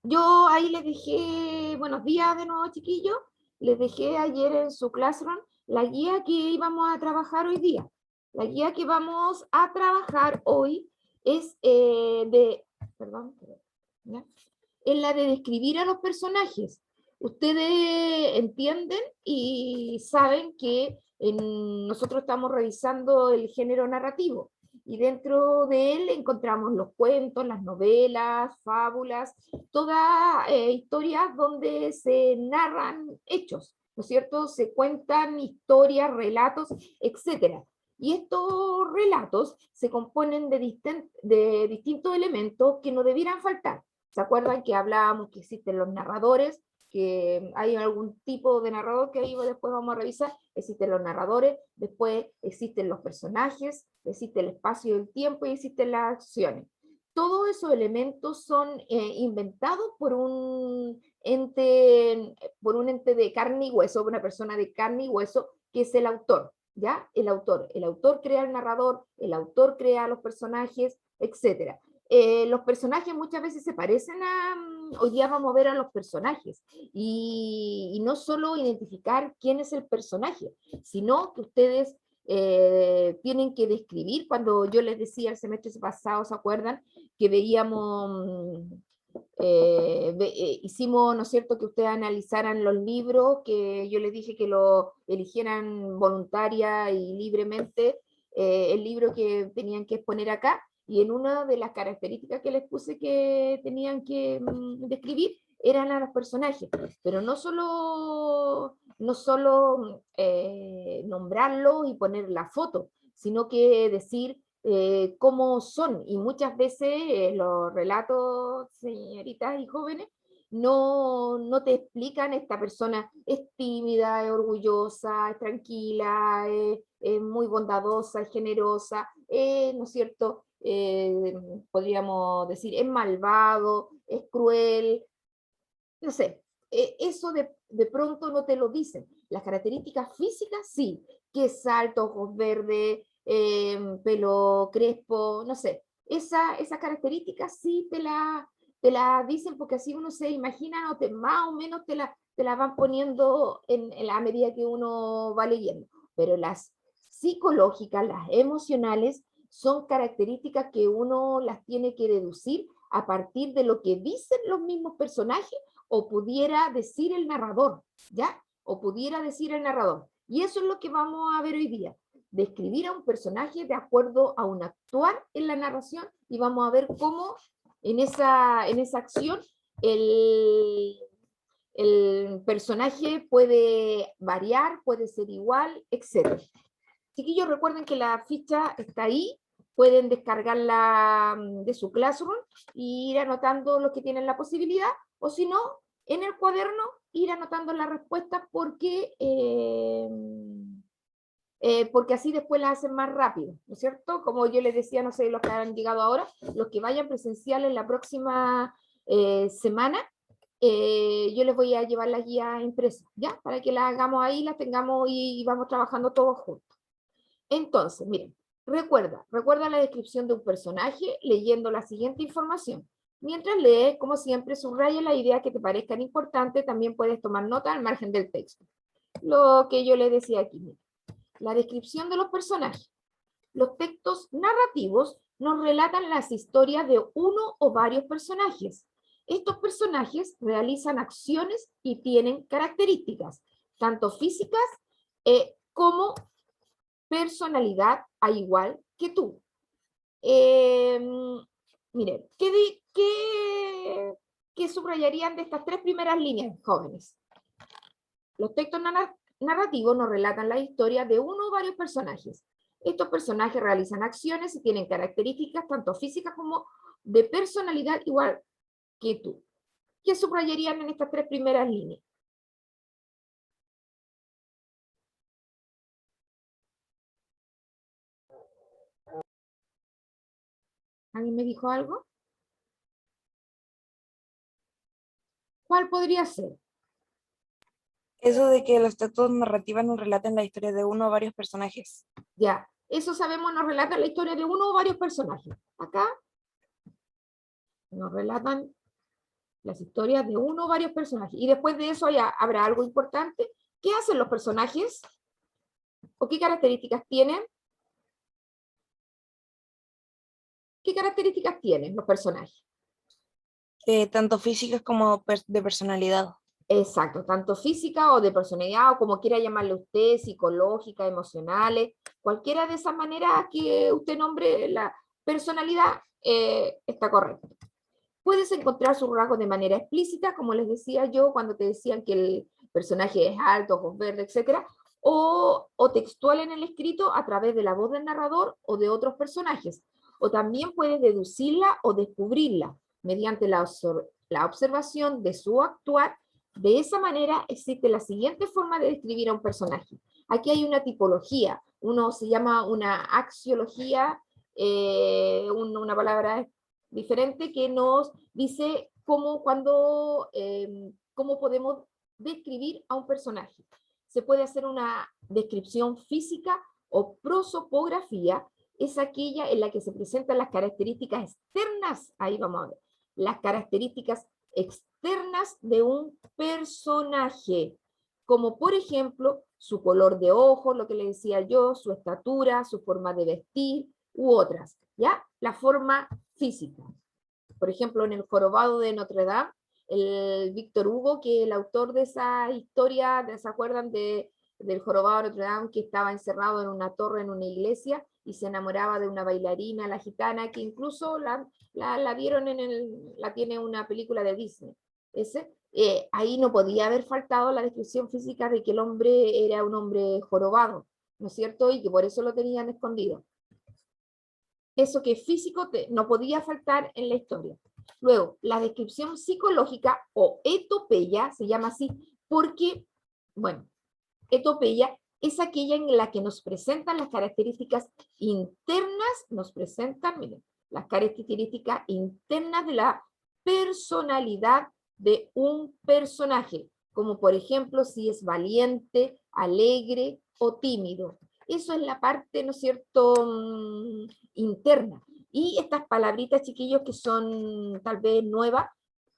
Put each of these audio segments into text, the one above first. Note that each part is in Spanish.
Yo ahí les dejé, buenos días de nuevo, chiquillos, les dejé ayer en su classroom la guía que íbamos a trabajar hoy día. La guía que vamos a trabajar hoy es perdón, ¿ya? Es la de describir a los personajes. Ustedes entienden y saben que nosotros estamos revisando el género narrativo y dentro de él encontramos los cuentos, las novelas, fábulas, todas historias donde se narran hechos, ¿no es cierto? Se cuentan historias, relatos, etcétera. Y estos relatos se componen de distintos elementos que no debieran faltar. ¿Se acuerdan que hablábamos que existen los narradores? Que hay algún tipo de narrador que ahí después vamos a revisar. Existen los narradores, después existen los personajes, existe el espacio y el tiempo y existen las acciones. Todos esos elementos son inventados por un ente de carne y hueso, una persona de carne y hueso, que es el autor, ¿ya? El autor crea el narrador, el autor crea los personajes, etcétera. Los personajes muchas veces se parecen hoy día vamos a ver a los personajes, y no solo identificar quién es el personaje, sino que ustedes tienen que describir, cuando yo les decía el semestre pasado, ¿se acuerdan? Que veíamos, hicimos, ¿no es cierto?, que ustedes analizaran los libros, que yo les dije que lo eligieran voluntaria y libremente, el libro que tenían que exponer acá, y en una de las características que les puse que tenían que describir, eran a los personajes, pero no solo nombrarlo y poner la foto, sino que decir cómo son, y muchas veces los relatos, señoritas y jóvenes, no te explican esta persona es tímida, es orgullosa, es tranquila, es muy bondadosa, es generosa, ¿no es cierto? Podríamos decir, es malvado, es cruel, no sé, eso de pronto no te lo dicen. Las características físicas sí, que es alto, ojos verdes, pelo crespo, no sé. Esa característica sí te la dicen porque así uno se imagina, más o menos te la van poniendo en la medida que uno va leyendo. Pero las psicológicas, las emocionales, son características que uno las tiene que deducir a partir de lo que dicen los mismos personajes o pudiera decir el narrador, ¿ya? O pudiera decir el narrador. Y eso es lo que vamos a ver hoy día. Describir a un personaje de acuerdo a un actuar en la narración, y vamos a ver cómo en esa acción el personaje puede variar, puede ser igual, etc. Chiquillos, recuerden que la ficha está ahí, pueden descargarla de su Classroom y ir anotando los que tienen la posibilidad, o si no, en el cuaderno ir anotando las respuestas porque así después las hacen más rápido, ¿no es cierto? Como yo les decía, no sé, los que han llegado ahora, los que vayan presencial en la próxima semana, yo les voy a llevar la guía impresa, ¿ya? Para que la hagamos ahí, la tengamos y vamos trabajando todos juntos. Entonces, miren, recuerda la descripción de un personaje leyendo la siguiente información. Mientras lees, como siempre, subraya la idea que te parezcan importante, también puedes tomar nota al margen del texto. Lo que yo les decía aquí, miren. La descripción de los personajes. Los textos narrativos nos relatan las historias de uno o varios personajes. Estos personajes realizan acciones y tienen características, tanto físicas como personalidad a igual que tú. Miren, ¿qué subrayarían de estas tres primeras líneas, jóvenes? Los textos narrativos nos relatan la historia de uno o varios personajes. Estos personajes realizan acciones y tienen características tanto físicas como de personalidad igual que tú. ¿Qué subrayarían en estas tres primeras líneas? ¿Alguien me dijo algo? ¿Cuál podría ser? Eso de que los textos narrativos nos relatan la historia de uno o varios personajes. Ya, eso sabemos, nos relatan la historia de uno o varios personajes. Acá nos relatan las historias de uno o varios personajes. Y después de eso habrá algo importante. ¿Qué hacen los personajes? ¿O qué características tienen? ¿Qué características tienen los personajes? Tanto físicas como de personalidad. Exacto, tanto física o de personalidad, o como quiera llamarle usted, psicológica, emocionales, cualquiera de esas maneras que usted nombre la personalidad, está correcto. Puedes encontrar sus rasgos de manera explícita, como les decía yo, cuando te decían que el personaje es alto, ojos verdes, etc. O textual en el escrito a través de la voz del narrador o de otros personajes. O también puedes deducirla o descubrirla mediante la observación de su actuar. De esa manera existe la siguiente forma de describir a un personaje. Aquí hay una tipología, uno se llama una axiología, una palabra diferente que nos dice cómo podemos describir a un personaje. Se puede hacer una descripción física o prosopografía, es aquella en la que se presentan las características externas, ahí vamos a ver, las características externas de un personaje, como por ejemplo su color de ojos, lo que le decía yo, su estatura, su forma de vestir, u otras, ¿ya? La forma física. Por ejemplo, en El Jorobado de Notre Dame, el Víctor Hugo, que es el autor de esa historia, ¿se acuerdan del Jorobado de Notre Dame, que estaba encerrado en una torre, en una iglesia, y se enamoraba de una bailarina, la gitana, que incluso la vieron la tiene una película de Disney. Ahí no podía haber faltado la descripción física de que el hombre era un hombre jorobado, ¿no es cierto? Y que por eso lo tenían escondido. Eso que es físico no podía faltar en la historia. Luego, la descripción psicológica o etopeya, se llama así, porque, bueno, etopeya es aquella en la que nos presentan las características internas, nos presentan, miren, las características internas de la personalidad de un personaje, como por ejemplo si es valiente, alegre o tímido. Eso es la parte, ¿no es cierto?, interna. Y estas palabritas, chiquillos, que son tal vez nuevas,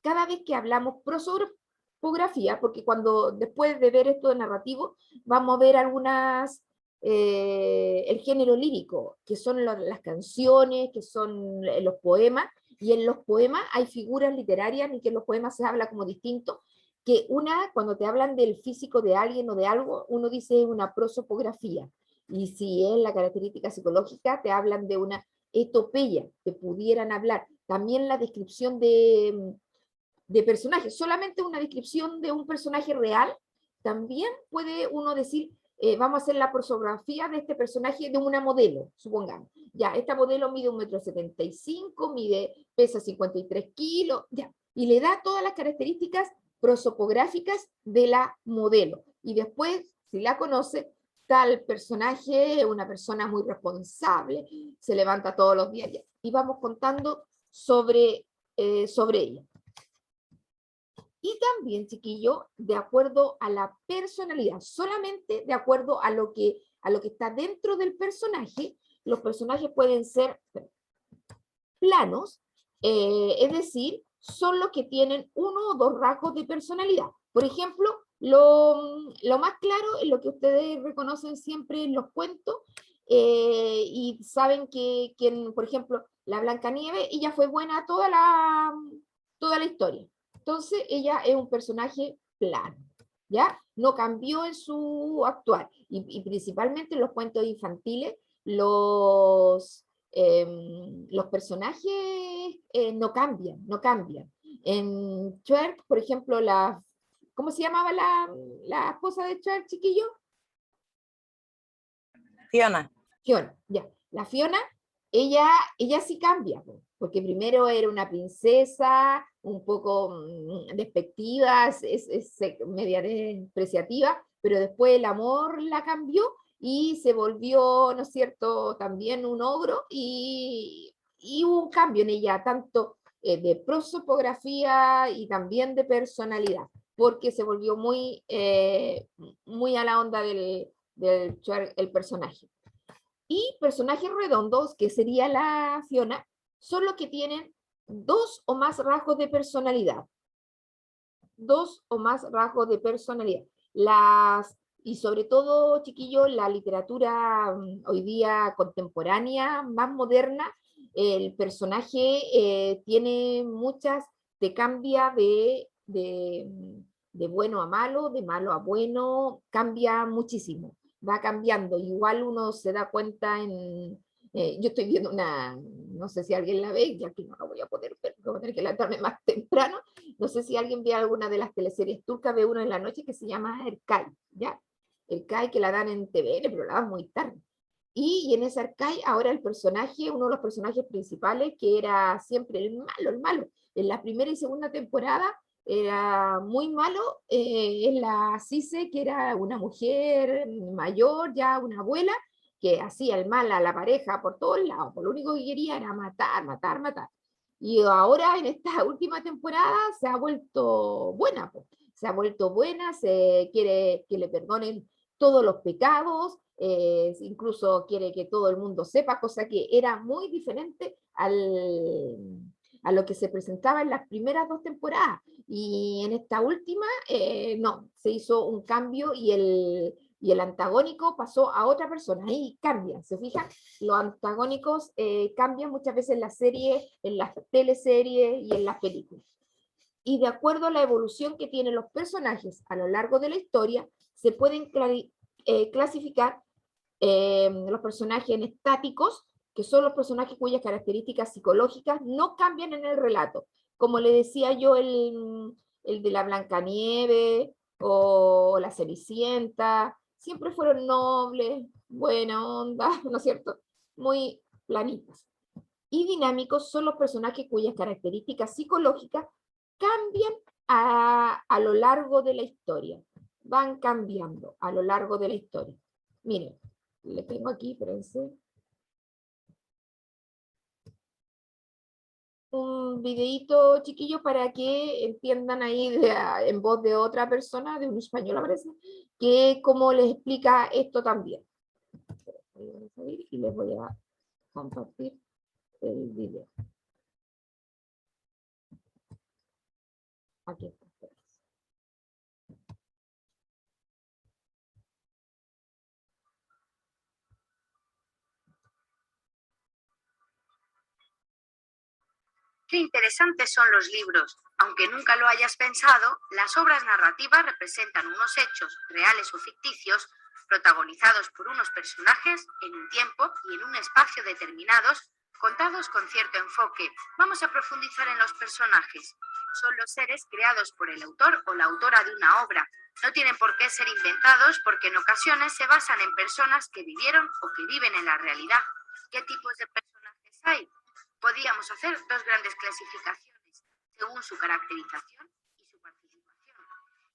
cada vez que hablamos prosopografía, porque cuando después de ver esto de narrativo, vamos a ver algunas, el género lírico, que son las canciones, que son los poemas, y en los poemas hay figuras literarias, y que en los poemas se habla como distinto, que cuando te hablan del físico de alguien o de algo, uno dice una prosopografía, y si es la característica psicológica, te hablan de una etopeya, te pudieran hablar. También la descripción de personajes, solamente una descripción de un personaje real, también puede uno decir, vamos a hacer la prosopografía de este personaje de una modelo, supongamos. Ya, esta modelo mide 1,75 m, pesa 53 kilos, ya, y le da todas las características prosopográficas de la modelo. Y después, si la conoce, tal personaje, una persona muy responsable, se levanta todos los días, ya, y vamos contando sobre ella. Y también, chiquillo, de acuerdo a la personalidad, solamente de acuerdo a lo que está dentro del personaje, los personajes pueden ser planos, es decir, son los que tienen uno o dos rasgos de personalidad. Por ejemplo, lo más claro es lo que ustedes reconocen siempre en los cuentos, y saben que, por ejemplo, la Blancanieves, ella fue buena toda la historia. Entonces, ella es un personaje plano, ¿ya? No cambió en su actuar. Y principalmente en los cuentos infantiles, los personajes no cambian. En Shrek, por ejemplo, ¿cómo se llamaba la esposa de Shrek, chiquillo? Fiona. Fiona, ya. La Fiona, ella sí cambia, porque primero era una princesa un poco despectiva, es media despreciativa, pero después el amor la cambió y se volvió, ¿no es cierto?, también un ogro, y hubo un cambio en ella, tanto de prosopografía y también de personalidad, porque se volvió muy a la onda del el personaje. Y personajes redondos, que sería la Fiona, son los que tienen dos o más rasgos de personalidad. 2 o más rasgos de personalidad. Y sobre todo, chiquillos, la literatura hoy día contemporánea, más moderna, el personaje tiene muchas, te cambia de bueno a malo, de malo a bueno, cambia muchísimo, va cambiando. Igual uno se da cuenta yo estoy viendo no sé si alguien la ve, ya que no la voy a poder ver, voy a tener que levantarme más temprano, no sé si alguien ve alguna de las teleseries turcas, ve una en la noche que se llama Erkay, ¿ya? Erkay, que la dan en TVN, pero la dan muy tarde. Y en ese Erkay, ahora el personaje, uno de los personajes principales, que era siempre el malo, en la primera y segunda temporada, era muy malo, es la Cise, que era una mujer mayor, ya una abuela, que hacía el mal a la pareja por todos lados, por lo único que quería era matar, matar, matar. Y ahora en esta última temporada se ha vuelto buena, pues. Se ha vuelto buena, se quiere que le perdonen todos los pecados, incluso quiere que todo el mundo sepa, cosa que era muy diferente a lo que se presentaba en las primeras 2 temporadas. Y en esta última, no, se hizo un cambio y el antagónico pasó a otra persona. Ahí cambian, ¿se fijan? Los antagónicos cambian muchas veces en las series, en las teleseries y en las películas. Y de acuerdo a la evolución que tienen los personajes a lo largo de la historia, se pueden clasificar los personajes en estáticos, que son los personajes cuyas características psicológicas no cambian en el relato. Como le decía yo, el de la Blancanieve o la Cenicienta, siempre fueron nobles, buena onda, ¿no es cierto? Muy planitas. Y dinámicos son los personajes cuyas características psicológicas cambian a lo largo de la historia. Van cambiando a lo largo de la historia. Miren, le tengo aquí, espérense, un videíto chiquillo para que entiendan ahí en voz de otra persona, de un español parece, que cómo les explica esto también. Y les voy a compartir el video. Aquí está. Qué interesantes son los libros. Aunque nunca lo hayas pensado, las obras narrativas representan unos hechos, reales o ficticios, protagonizados por unos personajes en un tiempo y en un espacio determinados, contados con cierto enfoque. Vamos a profundizar en los personajes. Son los seres creados por el autor o la autora de una obra. No tienen por qué ser inventados porque en ocasiones se basan en personas que vivieron o que viven en la realidad. ¿Qué tipos de personajes hay? Podríamos hacer 2 grandes clasificaciones, según su caracterización y su participación.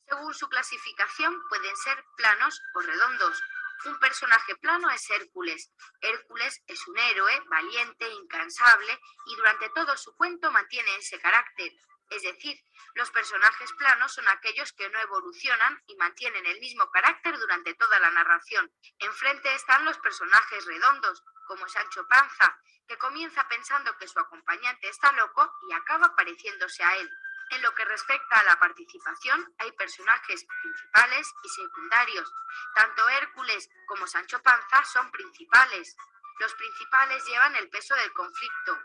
Según su clasificación pueden ser planos o redondos. Un personaje plano es Hércules. Hércules es un héroe valiente, incansable y durante todo su cuento mantiene ese carácter. Es decir, los personajes planos son aquellos que no evolucionan y mantienen el mismo carácter durante toda la narración. Enfrente están los personajes redondos, como Sancho Panza, que comienza pensando que su acompañante está loco y acaba pareciéndose a él. En lo que respecta a la participación, hay personajes principales y secundarios. Tanto Hércules como Sancho Panza son principales. Los principales llevan el peso del conflicto.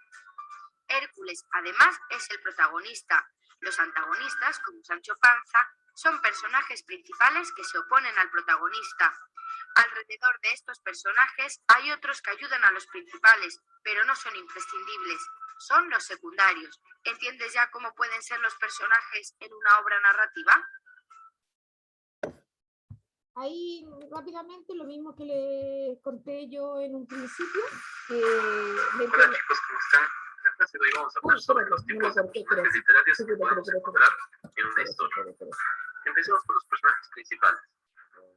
Hércules, además, es el protagonista. Los antagonistas, como Sancho Panza, son personajes principales que se oponen al protagonista. Alrededor de estos personajes hay otros que ayudan a los principales, pero no son imprescindibles. Son los secundarios. ¿Entiendes ya cómo pueden ser los personajes en una obra narrativa? Ahí rápidamente lo mismo que les conté yo en un principio. Hola chicos, ¿cómo están? En la clase de hoy vamos a hablar sobre los tipos de personajes literarios que podemos encontrar en una historia. Empecemos por los personajes principales.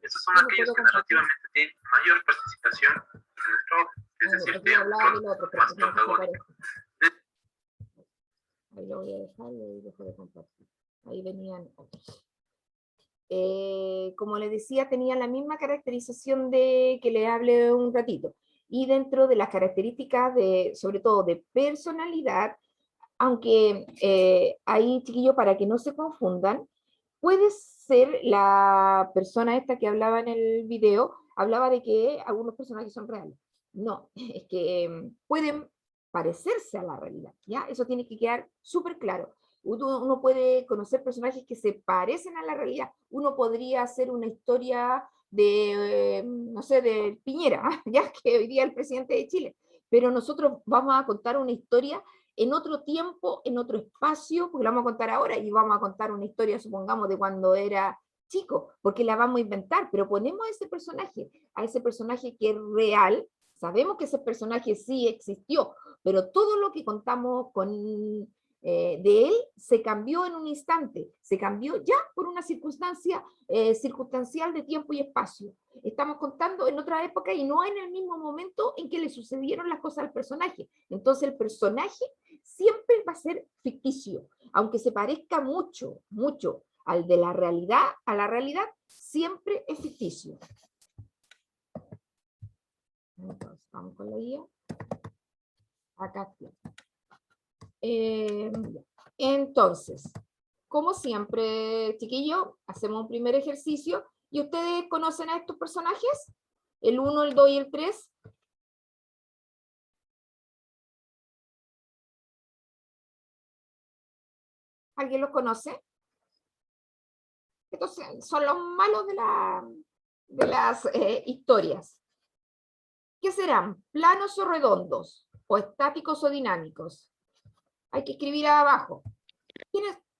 Estos son aquellos que narrativamente tienen mayor participación en nuestra obra, es decir, tienen un rol más protagónico. Ahí lo voy a dejar y dejo de compartir. Ahí venían otros. Como les decía, tenía la misma caracterización de que le hablé un ratito. Y dentro de las características, sobre todo de personalidad, aunque ahí, chiquillos, para que no se confundan, puede ser la persona esta que hablaba en el video, hablaba de que algunos personajes son reales. No, es que pueden parecerse a la realidad, ¿ya? Eso tiene que quedar súper claro. Uno puede conocer personajes que se parecen a la realidad. Uno podría hacer una historia de, no sé, de Piñera, ya que hoy día es el presidente de Chile, pero nosotros vamos a contar una historia en otro tiempo, en otro espacio, porque la vamos a contar ahora y vamos a contar una historia, supongamos, de cuando era chico, porque la vamos a inventar, pero ponemos a ese personaje que es real, sabemos que ese personaje sí existió, pero todo lo que contamos de él se cambió en un instante, se cambió ya por una circunstancia circunstancial de tiempo y espacio. Estamos contando en otra época y no en el mismo momento en que le sucedieron las cosas al personaje. Entonces el personaje siempre va a ser ficticio, aunque se parezca mucho, mucho al de la realidad, a la realidad, siempre es ficticio. Entonces, vamos con la guía. Acá está. Entonces, como siempre, chiquillos, hacemos un primer ejercicio y ustedes conocen a estos personajes, el 1, el 2 y el 3. ¿Alguien los conoce? Estos son los malos de las historias. ¿Qué serán? ¿Planos o redondos? ¿O estáticos o dinámicos? Hay que escribir abajo.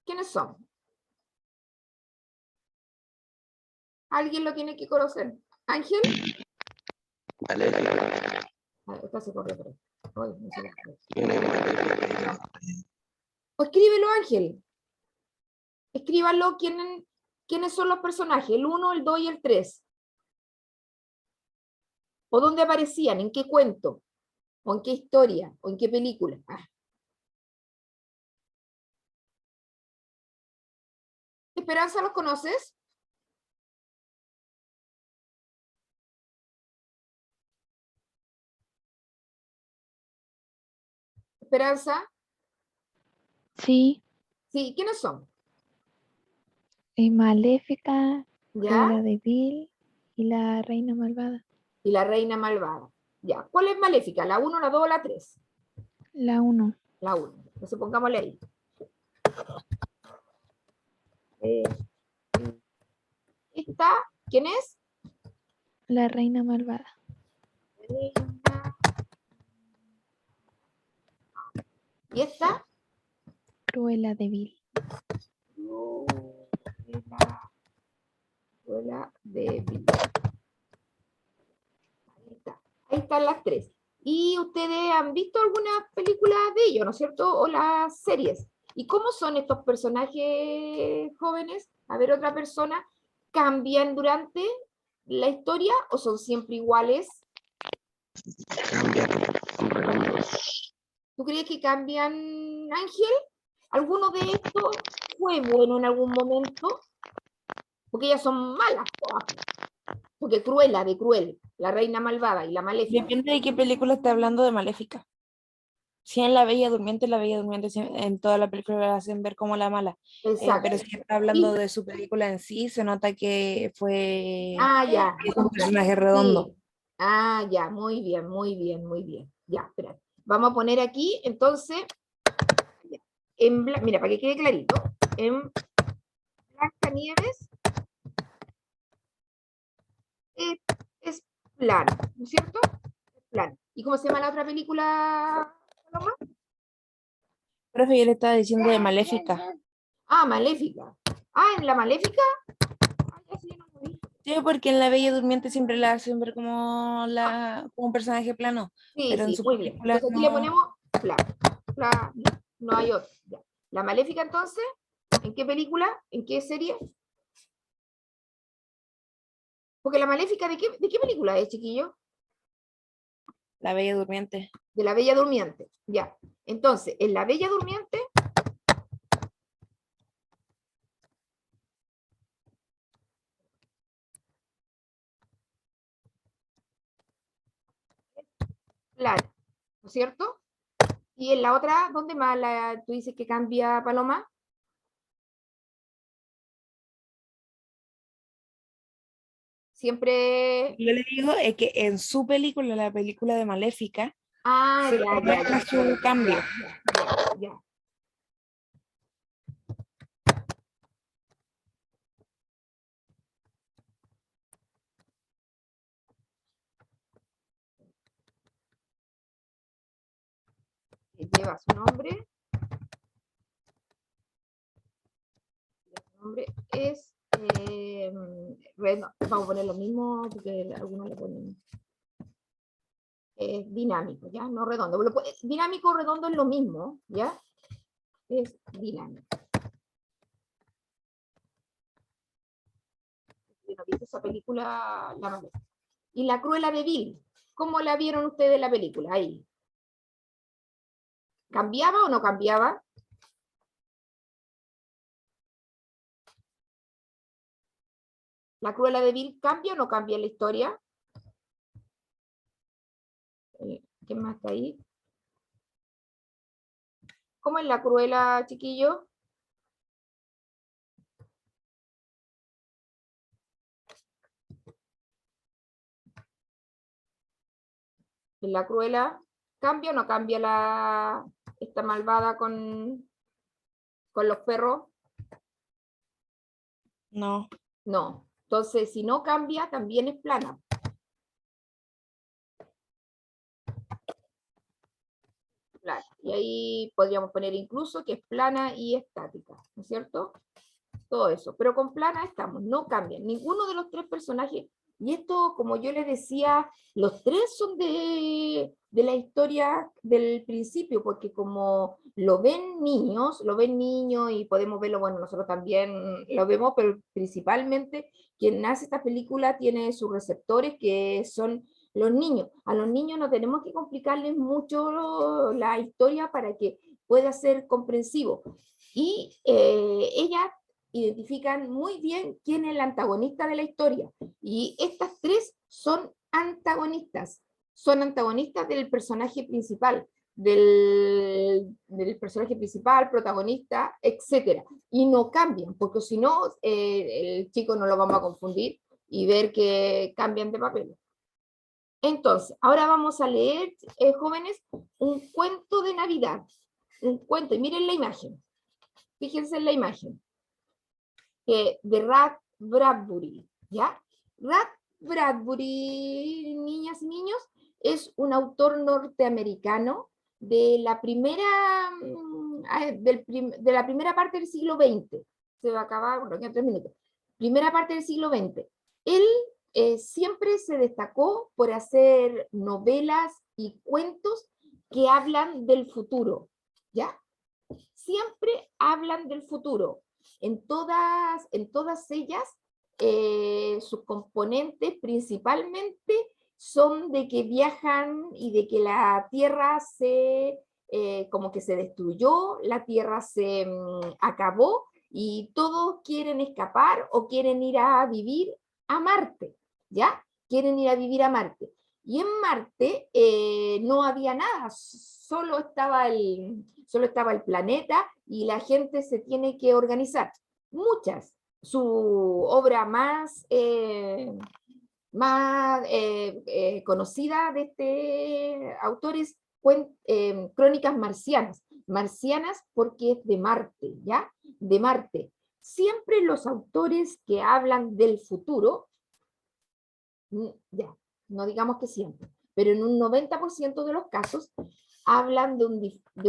¿Quiénes son? ¿Alguien lo tiene que conocer? ¿Ángel? Esta se corrió por ahí. Ay, no se la corrió. O escríbelo, Ángel. Escríbalo quiénes son los personajes, el 1, el 2 y el 3. ¿O dónde aparecían? ¿En qué cuento? ¿O en qué historia? ¿O en qué película? ¿Esperanza los conoces? ¿Esperanza? Sí, Sí, ¿quiénes son? Maléfica, ¿Ya? Cruella de Vil y la Reina Malvada. Y la reina malvada. Ya. ¿Cuál es Maléfica? ¿La 1, la 2 o la 3? La 1, La 1. Entonces pongámosle ahí. Esta, ¿quién es? la Reina Malvada. Reina. ¿Y esta? Cruella de Vil. Cruella de Vil. Ahí están las 3. Y ustedes han visto algunas películas de ellos, ¿no es cierto? O las series. ¿Y cómo son estos personajes jóvenes? A ver, otra persona. ¿Cambian durante la historia o son siempre iguales? Cambian, son redondos. ¿Tú crees que cambian, Ángel? ¿Alguno de estos fue bueno en algún momento? Porque ellas son malas, porque Cruella, de Cruel, la reina malvada y la maléfica. Depende de qué película esté hablando de Maléfica. Si en La Bella Durmiente en toda la película la hacen ver como la mala. Exacto. Pero si está hablando Sí. de su película en sí, se nota que Ya. es un personaje redondo. Sí. Ya, muy bien, muy bien, muy bien. Ya, espera. Vamos a poner aquí, entonces, mira, para que quede clarito, en Blancanieves es plano, ¿no es cierto? Es plano. ¿Y cómo se llama la otra película, Paloma? Profe, yo le estaba diciendo de Maléfica. Maléfica. En la Maléfica. Ya sí, no lo vi. Sí, porque en La Bella Durmiente siempre la hacen ver como un personaje plano. Sí, Pero en sí, su muy bien. película Entonces aquí le ponemos plano. No hay otro. Ya. La Maléfica, entonces, ¿en qué película? ¿En qué serie? Porque la Maléfica, ¿de qué película es, chiquillo? La Bella Durmiente. De la Bella Durmiente. Ya. Entonces, en la Bella Durmiente, plana, ¿no es cierto? Y en la otra, ¿dónde más tú dices que cambia, Paloma? siempre... Yo le digo es que en su película, la película de Maléfica, Ah, se ya, muestra su cambio. ya. Que lleva su nombre. Su nombre es... vamos a poner lo mismo, porque algunos le ponen... dinámico, ¿ya? No redondo. Dinámico o redondo es lo mismo, ¿ya? Es dinámico. Yo no vi esa película, la Maléfica. Y La Cruela de Vil, ¿cómo la vieron ustedes la película? Ahí. ¿Cambiaba o no cambiaba? ¿La Cruela de Vil cambia o no cambia la historia? ¿Quién más está ahí? ¿Cómo es La Cruela, chiquillo? ¿En La Cruela cambia o no cambia esta malvada con los perros? No. No. Entonces, si no cambia, también es plana. Plana. Y ahí podríamos poner incluso que es plana y estática, ¿no es cierto? Todo eso. Pero con plana estamos, no cambian. Ninguno de los tres personajes. Y esto, como yo les decía, los tres son de la historia del principio, porque como lo ven niños y podemos verlo, bueno, nosotros también lo vemos, pero principalmente quien hace esta película tiene sus receptores, que son los niños. A los niños no tenemos que complicarles mucho la historia para que pueda ser comprensivo. Y ella identifican muy bien quién es el antagonista de la historia. Y estas tres son antagonistas del personaje principal, del personaje principal, protagonista, etc. Y no cambian, porque si no, el chico no lo vamos a confundir y ver que cambian de papel. Entonces, ahora vamos a leer, jóvenes, un cuento de Navidad. Un cuento, y miren la imagen. Fíjense en la imagen. De Ray Bradbury, ¿ya? Ray Bradbury, niñas y niños, es un autor norteamericano de la primera, de la primera parte del siglo XX. Se va a acabar, bueno, quedan 3 minutos. Primera parte del siglo XX. Él siempre se destacó por hacer novelas y cuentos que hablan del futuro, ¿ya? Siempre hablan del futuro. En todas ellas, sus componentes principalmente son de que viajan y de que la Tierra como que se destruyó, la Tierra se acabó y todos quieren escapar o quieren ir a vivir a Marte, ¿ya? Quieren ir a vivir a Marte. Y en Marte no había nada, solo estaba el planeta y la gente se tiene que organizar. Muchas. Su obra más conocida de este autor es Crónicas Marcianas. Marcianas porque es de Marte, ¿ya? De Marte. Siempre los autores que hablan del futuro, ya, no digamos que siempre, pero en un 90% de los casos hablan de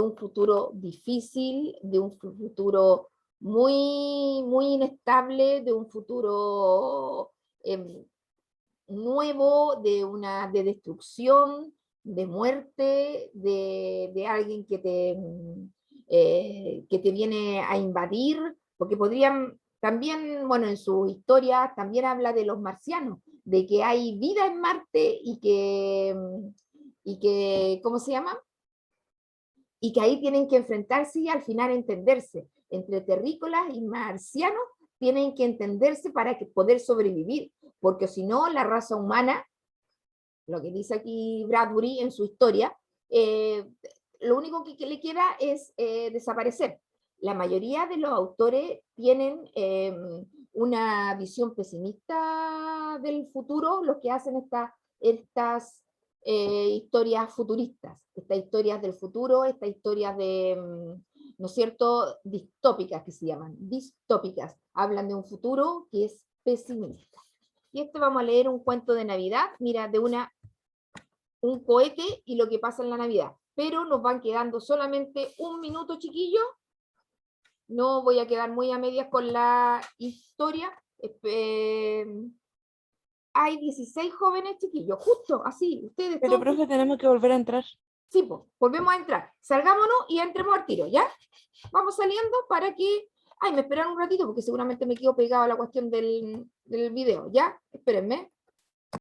un futuro difícil, de un futuro muy, muy inestable, de un futuro nuevo, de destrucción, de muerte, de alguien que te viene a invadir, porque podrían también, bueno, en su historia también habla de los marcianos, de que hay vida en Marte y que ¿cómo se llama? Y que ahí tienen que enfrentarse y al final entenderse. Entre terrícolas y marcianos tienen que entenderse para poder sobrevivir, porque si no, la raza humana, lo que dice aquí Bradbury en su historia, lo único que le queda es desaparecer. La mayoría de los autores tienen una visión pesimista del futuro los que hacen estas historias futuristas, estas historias del futuro, estas historias de, ¿no es cierto?, distópicas que se llaman, distópicas, hablan de un futuro que es pesimista. Y vamos a leer un cuento de Navidad, mira, de un cohete y lo que pasa en la Navidad, pero nos van quedando solamente 1 minuto, chiquillos. No voy a quedar muy a medias con la historia. Hay 16 jóvenes chiquillos, justo así, ustedes Pero, todos. profe, tenemos que volver a entrar. Sí, pues, volvemos a entrar. Salgámonos y entremos al tiro, ¿ya? Vamos saliendo para que... Ay, me esperan un ratito porque seguramente me quedo pegado a la cuestión del video, ¿ya? Espérenme.